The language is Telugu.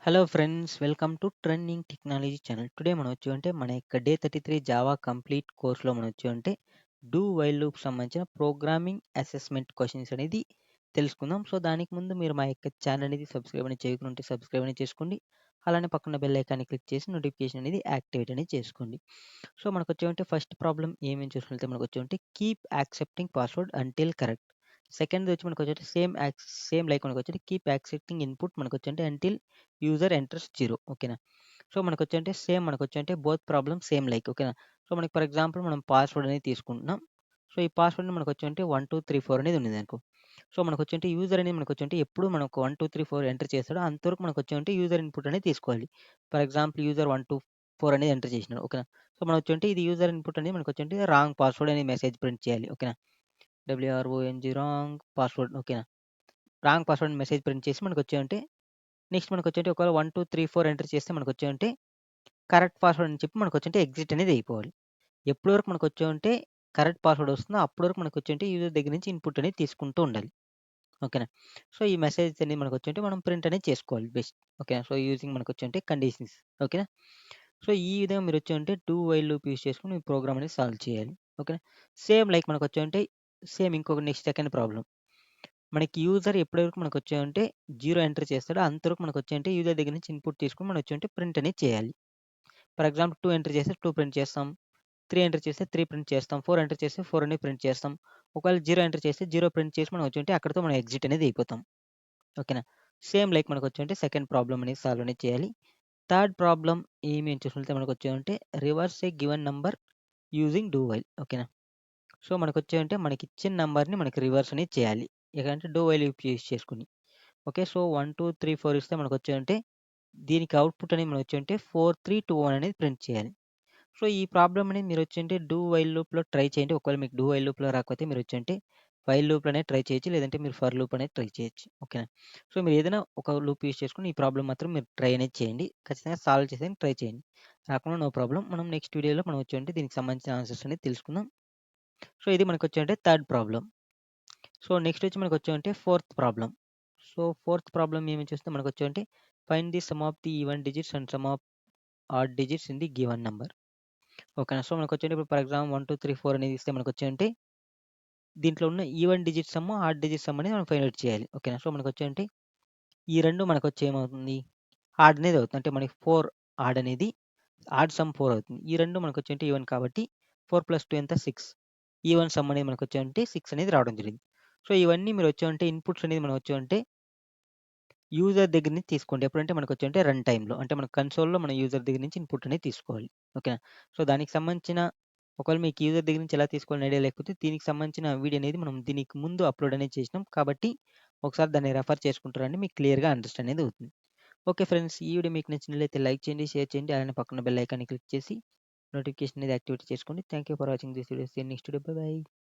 Hello friends, welcome to trending technology channel. Today మనం వచ్చి మన యొక్క డే 33 జావా కంప్లీట్ కోర్స్‌లో మనం వచ్చి డూ వైల్ లూప్ సంబంధించిన ప్రోగ్రామింగ్ అసెస్మెంట్ క్వెషన్స్ అనేది తెలుసుకుందాం. సో, దానికి ముందు మీరు మా యొక్క ఛానల్ అనేది సబ్స్క్రైబ్ అనేది చేయకుంటే సబ్స్క్రైబ్ అనేది చేసుకోండి. అలానే పక్కన బెల్ ఐకాన్ని క్లిక్ చేసి నోటిఫికేషన్ అనేది యాక్టివేట్ అనేది చేసుకోండి. సో, ఫస్ట్ ప్రాబ్లమ్ ఏమేమి చూసుకుంటే keep accepting password until correct. సెకండ్‌ది వచ్చి same like keep accepting input until user enters 0. ఓకేనా. So, both problem same like. ఓకేనా. సో, మనకి ఫర్ ఎగ్జాంపుల్ మనం పాస్వర్డ్ అనేది తీసుకుంటున్నాం. సో, ఈ పాస్వర్డ్‌ని 1, 2, 3, 4 అనేది ఉన్నదనుకో. సో, యూజర్ అనేది ఎప్పుడు మనకు 1, 2, 3, 4 ఎంటర్ చేస్తాడో అంతవరకు యూజర్ ఇన్పుట్ అనేది తీసుకోవాలి. ఫర్ ఎగ్జాంపుల్ యూజర్ 1, 2, 4 అనేది ఎంటర్ చేసినాడు. ఓకేనా. సో, ఇది యూజర్ ఇన్పుట్ అనేది రాంగ్ పాస్వర్డ్ అనే మెసేజ్ ప్రింట్ చేయాలి. ఓకేనా. Wrong password. ఓకేనా. రాంగ్ పాస్వర్డ్ మెసేజ్ ప్రింట్ చేసి నెక్స్ట్ ఒకవేళ 1, 2, 3, 4 ఎంటర్ చేస్తే కరెక్ట్ పాస్వర్డ్ అని చెప్పి ఎగ్జిట్ అనేది అయిపోవాలి. ఎప్పటి వరకు కరెక్ట్ పాస్వర్డ్ వస్తుందో అప్పటి వరకు యూజర్ దగ్గర నుంచి ఇన్పుట్ అనేది తీసుకుంటూ ఉండాలి. ఓకేనా. సో, ఈ మెసేజ్ అనేది మనం ప్రింట్ అనేది చేసుకోవాలి బెస్ట్. ఓకేనా. So, using conditions. ఓకేనా. సో, ఈ విధంగా మీరు డూ వైల్ లూప్ యూజ్ చేసుకొని మీ ప్రోగ్రామ్ అనేది సాల్వ్ చేయాలి. ఓకేనా. సేమ్ లైక్ సేమ్ ఇంకొక నెక్స్ట్ సెకండ్ ప్రాబ్లమ్. మనకి యూజర్ ఎప్పటివరకు 0 ఎంటర్ చేస్తాడో అంతవరకు యూజర్ దగ్గర నుంచి ఇన్పుట్ తీసుకొని మనం ప్రింట్ అనేది చేయాలి. ఫర్ ఎగ్జాంపుల్ 2 ఎంటర్ చేస్తే 2 ప్రింట్ చేస్తాం. 3 ఎంటర్ చేస్తే 3 ప్రింట్ చేస్తాం. 4 ఎంటర్ చేస్తే 4 అనేది ప్రింట్ చేస్తాం. ఒకవేళ 0 ఎంటర్ చేస్తే 0 ప్రింట్ చేసి మనం అక్కడితో మనం ఎగ్జిట్ అనేది అయిపోతాం. ఓకేనా. సేమ్ లైక్ సెకండ్ ప్రాబ్లమ్ అనేది సాల్వ్ అనేది చేయాలి. థర్డ్ ప్రాబ్లమ్ ఏమి చూసుకుంటే reverse a given number using do while. ఓకేనా. సో, మనకిచ్చిన నంబర్‌ని రివర్స్ అనేది చేయాలి. డూ వైల్ లూప్ యూజ్ చేసుకొని. ఓకే. సో, 1, 2, 3, 4 ఇస్తే దీనికి అవుట్‌పుట్ అనేది 4, 3, 2, 1 అనేది ప్రింట్ చేయాలి. సో, ఈ ప్రాబ్లమ్ అనేది డూ వైల్ లూప్‌లో ట్రై చేయండి. ఒకవేళ మీకు డూ వైల్ లూప్‌లో రాకపోతే మీరు వైల్ లూప్‌లోనే ట్రై చేయొచ్చు. లేదంటే మీరు ఫర్ లూప్ అనేది ట్రై చేయొచ్చు. ఓకేనా. సో, మీరు ఏదైనా ఒక లూప్ యూజ్ చేసుకొని ఈ ప్రాబ్లమ్ మాత్రం మీరు ట్రై అనేది చేయండి. ఖచ్చితంగా సాల్వ్ చేసేయడానికి ట్రై చేయండి. రాకుండా నో ప్రాబ్లమ్. మనం నెక్స్ట్ వీడియోలో దీనికి సంబంధించిన ఆన్సర్స్ అనేది తెలుసుకుందాం. సో, ఇది థర్డ్ ప్రాబ్లమ్. సో, నెక్స్ట్ వచ్చి fourth problem. So, fourth problem ఏమి చూస్తే find the sum of the even digits and sum of odd digits in the given number. ఓకేనా. సో, ఇప్పుడు ఫర్ ఎగ్జాంపుల్ 1, 2, 3, 4 అనేది ఇస్తే దీంట్లో ఉన్న even digit sum, odd digit sum అనేది మనం ఫైండ్ ఔట్ చేయాలి. ఓకేనా. సో, ఈ 2 ఏమవుతుంది? ఆడ్ అనేది అవుతుంది. అంటే మనకి 4 ఆడ్ అనేది ఆడ్ సమ్ 4 అవుతుంది. ఈ 2 ఈవెన్ కాబట్టి 4 + 2 ఎంత? 6. ఈవెన్ సమ్ అనేది 6 అనేది రావడం జరిగింది. సో, ఇవన్నీ మీరు ఇన్పుట్స్ అనేది మనం యూజర్ దగ్గర నుంచి తీసుకోండి. ఎప్పుడంటే రన్ టైమ్‌లో. అంటే మన కన్సోల్‌లో మన యూజర్ దగ్గర నుంచి ఇన్పుట్ అనేది తీసుకోవాలి. ఓకేనా. సో, దానికి సంబంధించిన ఒకవేళ మీకు యూజర్ దగ్గర నుంచి ఎలా తీసుకోవాలని ఐడియా లేకపోతే దీనికి సంబంధించిన వీడియో అనేది మనం దీనికి ముందు అప్‌లోడ్ అనేది చేసినాం. కాబట్టి ఒకసారి దాన్ని రెఫర్ చేసుకుంటూ రండి. మీకు క్లియర్‌గా అండర్‌స్టాండ్ అనేది అవుతుంది. Okay friends. ఈ వీడియో మీకు నచ్చినట్లయితే లైక్ చేయండి, షేర్ చేయండి. అలానే పక్కన బెల్ ఐకాన్‌ని క్లిక్ చేసి నోటిఫికేషన్ అనేది యాక్టివేట్ చేసుకోండి. Thank you for watching this video. See you next video. Bye by.